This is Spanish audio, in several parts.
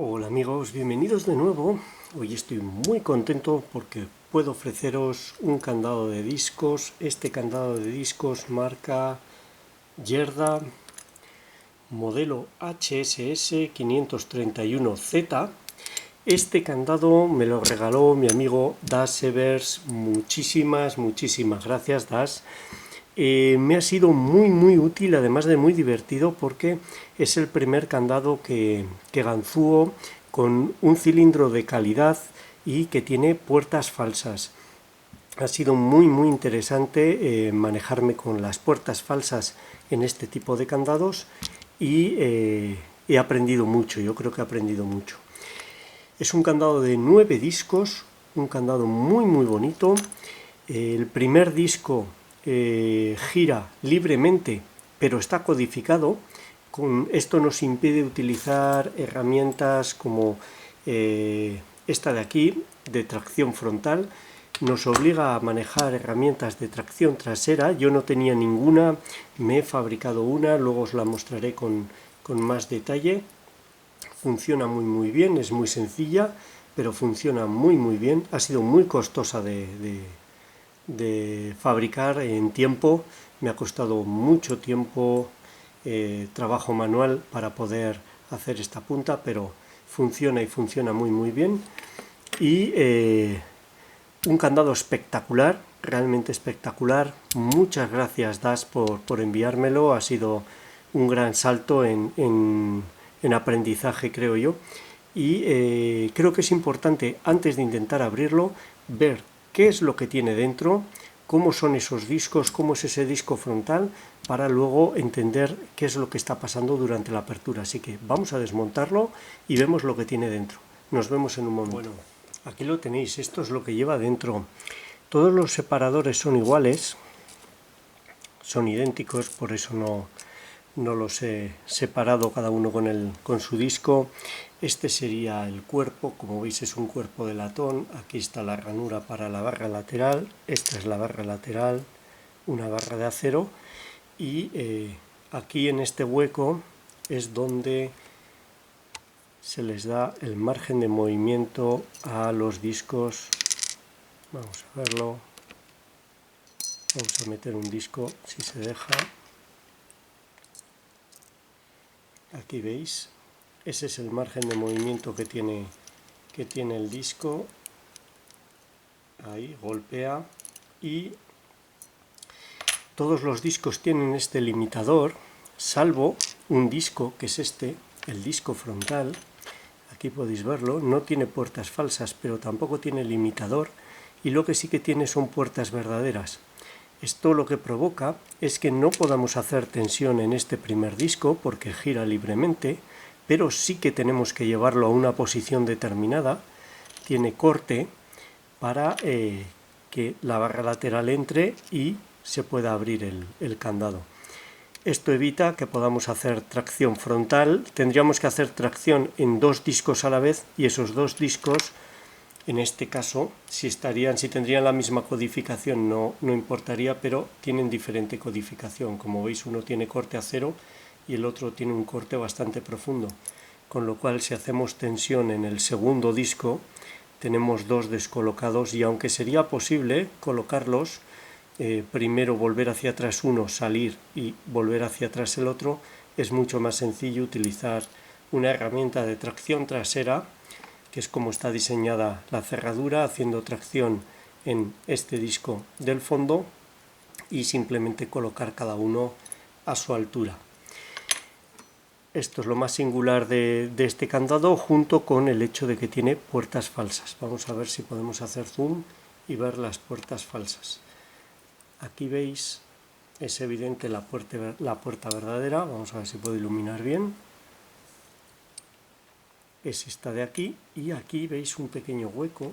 Hola amigos, bienvenidos de nuevo. Hoy estoy muy contento porque puedo ofreceros un candado de discos. Este candado de discos marca Yerda, modelo HSS 531Z. Este candado me lo regaló mi amigo Das Evers. Muchísimas gracias, Das. Me ha sido muy útil, además de muy divertido, porque es el primer candado que ganzúo con un cilindro de calidad y que tiene puertas falsas. Ha sido muy interesante manejarme con las puertas falsas en este tipo de candados y he aprendido mucho, yo creo que he aprendido mucho. Es un candado de 9 discos, un candado muy bonito. El primer disco gira libremente, pero está codificado. Esto nos impide utilizar herramientas como esta de aquí, de tracción frontal. Nos obliga a manejar herramientas de tracción trasera. Yo no tenía ninguna, me he fabricado una, luego os la mostraré con más detalle. Funciona muy bien, es muy sencilla, pero funciona muy bien. Ha sido muy costosa de fabricar en tiempo. Me ha costado mucho tiempo, trabajo manual para poder hacer esta punta, pero funciona y funciona muy bien. Y un candado espectacular, realmente espectacular. Muchas gracias, Das, por enviármelo. Ha sido un gran salto en aprendizaje, creo yo. Y creo que es importante, antes de intentar abrirlo, ver qué es lo que tiene dentro, cómo son esos discos, cómo es ese disco frontal, para luego entender qué es lo que está pasando durante la apertura. Así que vamos a desmontarlo y vemos lo que tiene dentro. Nos vemos en un momento. Bueno, aquí lo tenéis, esto es lo que lleva dentro. Todos los separadores son iguales, son idénticos, por eso no los he separado cada uno con su disco. Este sería el cuerpo, como veis es un cuerpo de latón. Aquí está la ranura para la barra lateral, esta es la barra lateral, una barra de acero, y aquí en este hueco es donde se les da el margen de movimiento a los discos. Vamos a verlo, vamos a meter un disco si se deja. Aquí veis, ese es el margen de movimiento que tiene el disco. Ahí golpea, y todos los discos tienen este limitador, salvo un disco que es este, el disco frontal. Aquí podéis verlo, no tiene puertas falsas, pero tampoco tiene limitador, y lo que sí que tiene son puertas verdaderas. Esto lo que provoca es que no podamos hacer tensión en este primer disco porque gira libremente, pero sí que tenemos que llevarlo a una posición determinada. Tiene corte para que la barra lateral entre y se pueda abrir el candado. Esto evita que podamos hacer tracción frontal. Tendríamos que hacer tracción en dos discos a la vez, y esos dos discos, en este caso, si tendrían la misma codificación no importaría, pero tienen diferente codificación. Como veis, uno tiene corte a cero y el otro tiene un corte bastante profundo, con lo cual si hacemos tensión en el segundo disco tenemos dos descolocados, y aunque sería posible colocarlos, primero volver hacia atrás uno, salir y volver hacia atrás el otro, es mucho más sencillo utilizar una herramienta de tracción trasera, que es como está diseñada la cerradura, haciendo tracción en este disco del fondo y simplemente colocar cada uno a su altura. Esto es lo más singular de este candado, junto con el hecho de que tiene puertas falsas. Vamos a ver si podemos hacer zoom y ver las puertas falsas. Aquí veis, es evidente la puerta verdadera. Vamos a ver si puedo iluminar bien. Es esta de aquí, y aquí veis un pequeño hueco.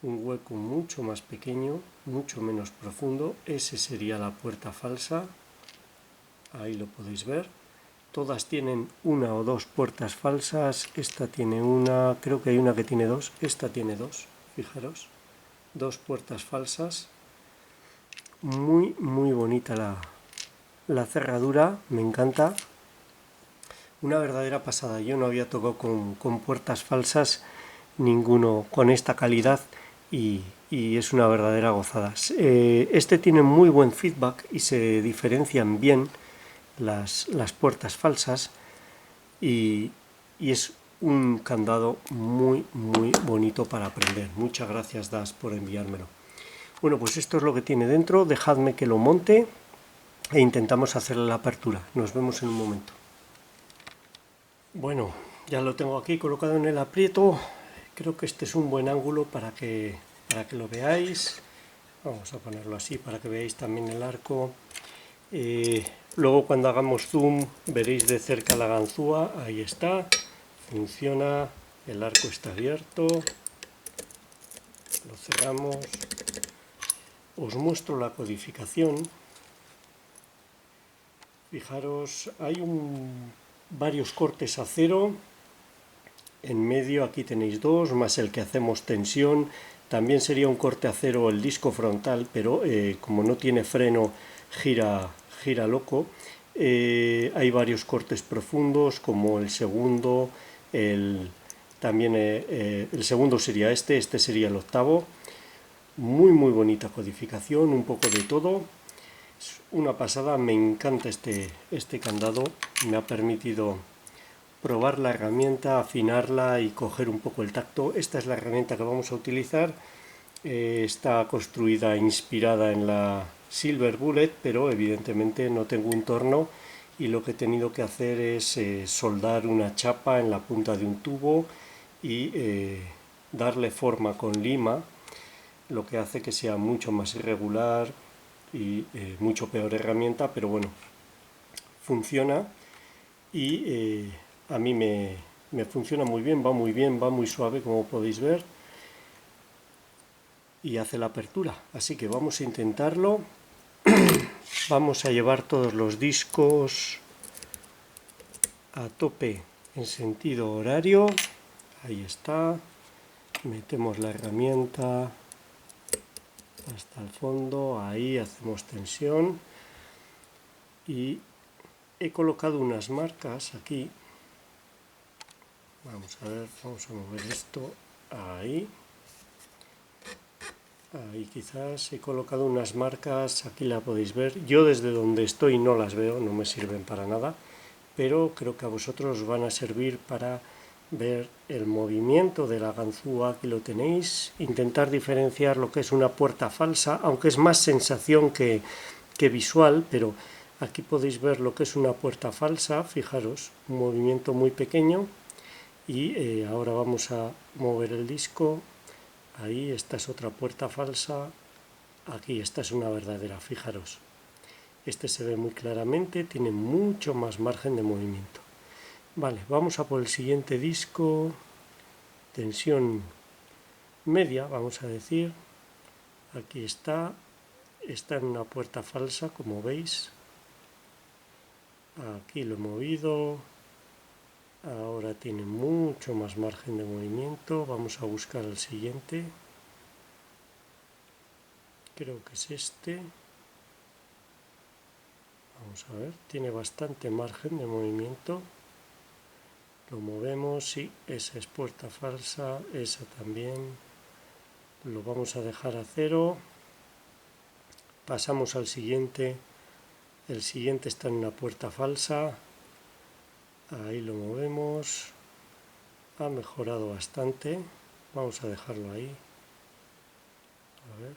Un hueco mucho más pequeño, mucho menos profundo. Ese sería la puerta falsa. Ahí lo podéis ver. Todas tienen una o dos puertas falsas. Esta tiene una, creo que hay una que tiene dos. Esta tiene dos, fijaros. Dos puertas falsas. Muy bonita la cerradura, me encanta. Una verdadera pasada. Yo no había tocado con puertas falsas ninguno con esta calidad y es una verdadera gozada. Este tiene muy buen feedback y se diferencian bien las puertas falsas y es un candado muy bonito para aprender. Muchas gracias, Das, por enviármelo. Bueno, pues esto es lo que tiene dentro. Dejadme que lo monte e intentamos hacerle la apertura. Nos vemos en un momento. Bueno, ya lo tengo aquí colocado en el aprieto. Creo que este es un buen ángulo para que lo veáis. Vamos a ponerlo así para que veáis también el arco. Luego cuando hagamos zoom veréis de cerca la ganzúa. Ahí está. Funciona. El arco está abierto. Lo cerramos. Os muestro la codificación. Fijaros, hay varios cortes a cero. En medio aquí tenéis dos, más el que hacemos tensión. También sería un corte a cero el disco frontal, pero como no tiene freno, gira loco. Hay varios cortes profundos, como el segundo, también el segundo sería este sería el octavo. Muy bonita codificación, un poco de todo. Es una pasada, me encanta este candado, me ha permitido probar la herramienta, afinarla y coger un poco el tacto. Esta es la herramienta que vamos a utilizar. Está construida inspirada en la Silver Bullet, pero evidentemente no tengo un torno y lo que he tenido que hacer es soldar una chapa en la punta de un tubo y darle forma con lima, lo que hace que sea mucho más irregular y mucho peor herramienta, pero bueno, funciona y a mí me funciona muy bien, va muy suave como podéis ver y hace la apertura, así que vamos a intentarlo. Vamos a llevar todos los discos a tope en sentido horario. Ahí está, metemos la herramienta hasta el fondo, ahí hacemos tensión y he colocado unas marcas aquí. Vamos a ver, vamos a mover esto, ahí quizás he colocado unas marcas, aquí la podéis ver. Yo desde donde estoy no las veo, no me sirven para nada, pero creo que a vosotros os van a servir para ver el movimiento de la ganzúa. Aquí lo tenéis, intentar diferenciar lo que es una puerta falsa, aunque es más sensación que visual, pero aquí podéis ver lo que es una puerta falsa. Fijaros, un movimiento muy pequeño y ahora vamos a mover el disco. Ahí, esta es otra puerta falsa. Aquí, esta es una verdadera, fijaros. Este se ve muy claramente, tiene mucho más margen de movimiento. Vale, vamos a por el siguiente disco. Tensión media, vamos a decir. Aquí está en una puerta falsa, como veis. Aquí lo he movido. Ahora tiene mucho más margen de movimiento. Vamos a buscar el siguiente. Creo que es este. Vamos a ver, tiene bastante margen de movimiento. Lo movemos, sí, esa es puerta falsa, esa también. Lo vamos a dejar a cero. Pasamos al siguiente. El siguiente está en una puerta falsa. Ahí lo movemos. Ha mejorado bastante. Vamos a dejarlo ahí. A ver.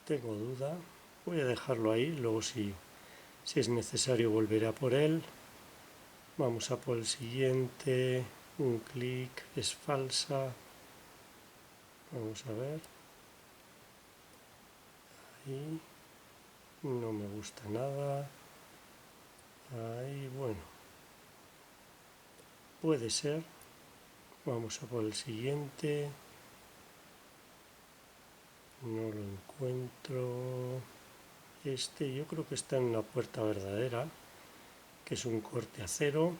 Tengo duda. Voy a dejarlo ahí. Luego si es necesario volveré a por él. Vamos a por el siguiente. Un clic. Es falsa. Vamos a ver. Ahí. No me gusta nada. Ahí, bueno. Puede ser. Vamos a por el siguiente. No lo encuentro. Este yo creo que está en una puerta verdadera, que es un corte a cero.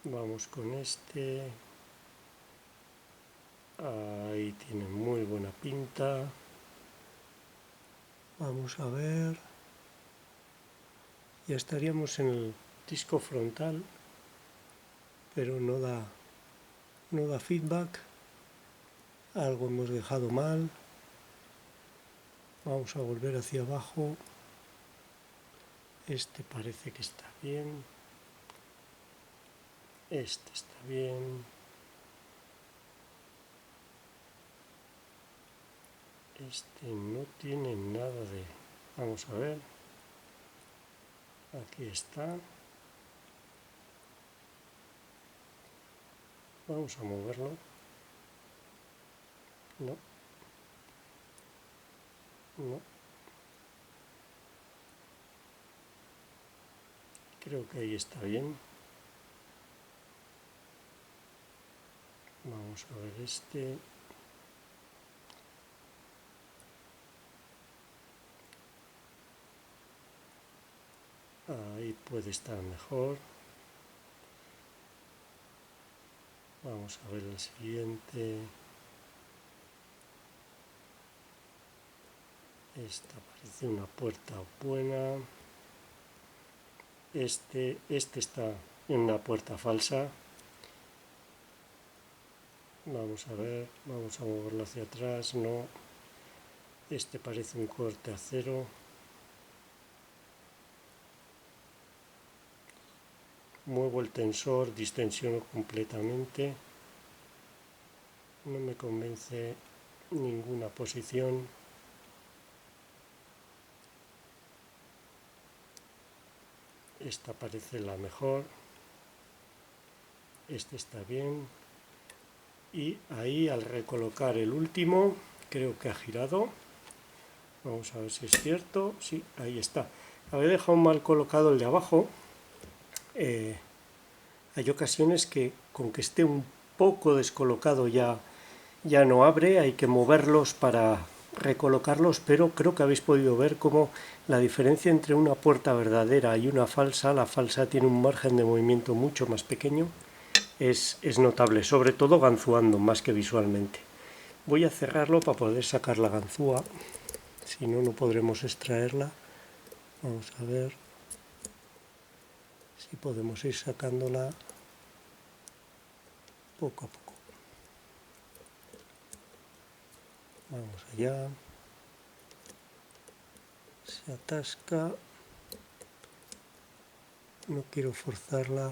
Vamos con este. Ahí tiene muy buena pinta. Vamos a ver. Ya estaríamos en el disco frontal, pero no da feedback. Algo hemos dejado mal. Vamos a volver hacia abajo. Este parece que está bien. Este está bien. Este no tiene nada de... Vamos a ver. Aquí está. Vamos a moverlo. No. No. Creo que ahí está bien. Vamos a ver este. Ahí puede estar mejor. Vamos a ver el siguiente. Esta parece una puerta buena. Este está en una puerta falsa. Vamos a ver, vamos a moverlo hacia atrás. No. Este parece un corte a cero. Muevo el tensor, distensiono completamente. No me convence ninguna posición. Esta parece la mejor. Este está bien. Y ahí al recolocar el último, creo que ha girado. Vamos a ver si es cierto. Sí, ahí está. Había dejado mal colocado el de abajo. Hay ocasiones que con que esté un poco descolocado ya no abre. Hay que moverlos para recolocarlos, pero creo que habéis podido ver cómo la diferencia entre una puerta verdadera y una falsa, la falsa tiene un margen de movimiento mucho más pequeño, es notable, sobre todo ganzuando más que visualmente. Voy a cerrarlo para poder sacar la ganzúa, si no, no podremos extraerla. Vamos a ver si podemos ir sacándola poco a poco. Vamos allá. Se atasca. No quiero forzarla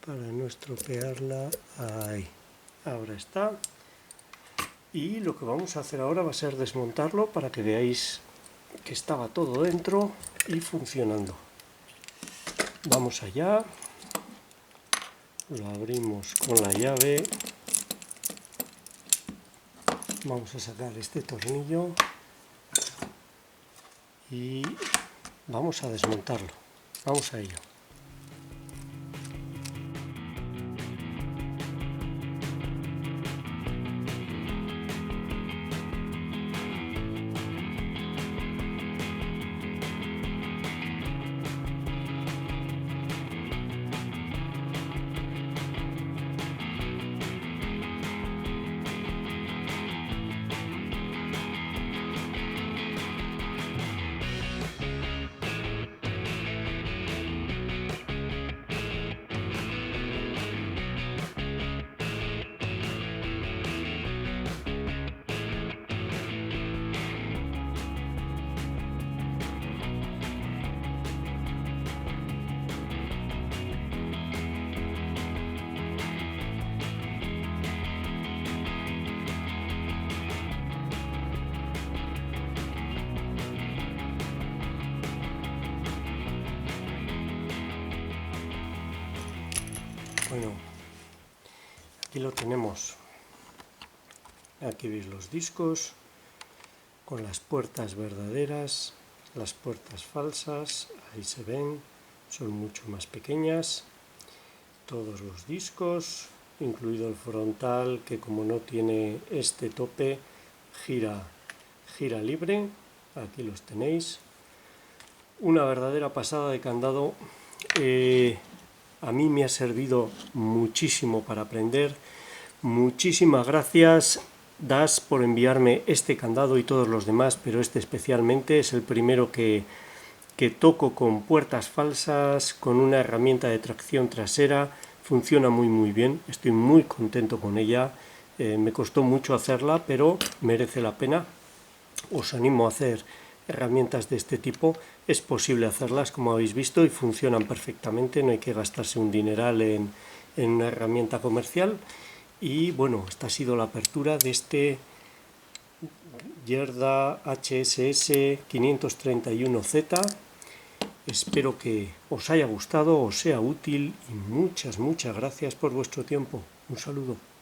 para no estropearla. Ahí. Ahora está. Y lo que vamos a hacer ahora va a ser desmontarlo para que veáis que estaba todo dentro y funcionando. Vamos allá. Lo abrimos con la llave. Vamos a sacar este tornillo y vamos a desmontarlo. Vamos a ello. Bueno, aquí lo tenemos. Aquí veis los discos con las puertas verdaderas, las puertas falsas, ahí se ven, son mucho más pequeñas. Todos los discos, incluido el frontal, que como no tiene este tope, gira libre. Aquí los tenéis. Una verdadera pasada de candado. A mí me ha servido muchísimo para aprender. Muchísimas gracias. Das por enviarme este candado y todos los demás, pero este especialmente es el primero que toco con puertas falsas, con una herramienta de tracción trasera. Funciona muy bien, estoy muy contento con ella. Me costó mucho hacerla, pero merece la pena. Os animo a hacer herramientas de este tipo. Es posible hacerlas, como habéis visto, y funcionan perfectamente. No hay que gastarse un dineral en una herramienta comercial. Y bueno, esta ha sido la apertura de este Yerda HSS 531Z. Espero que os haya gustado, os sea útil y muchas gracias por vuestro tiempo. Un saludo.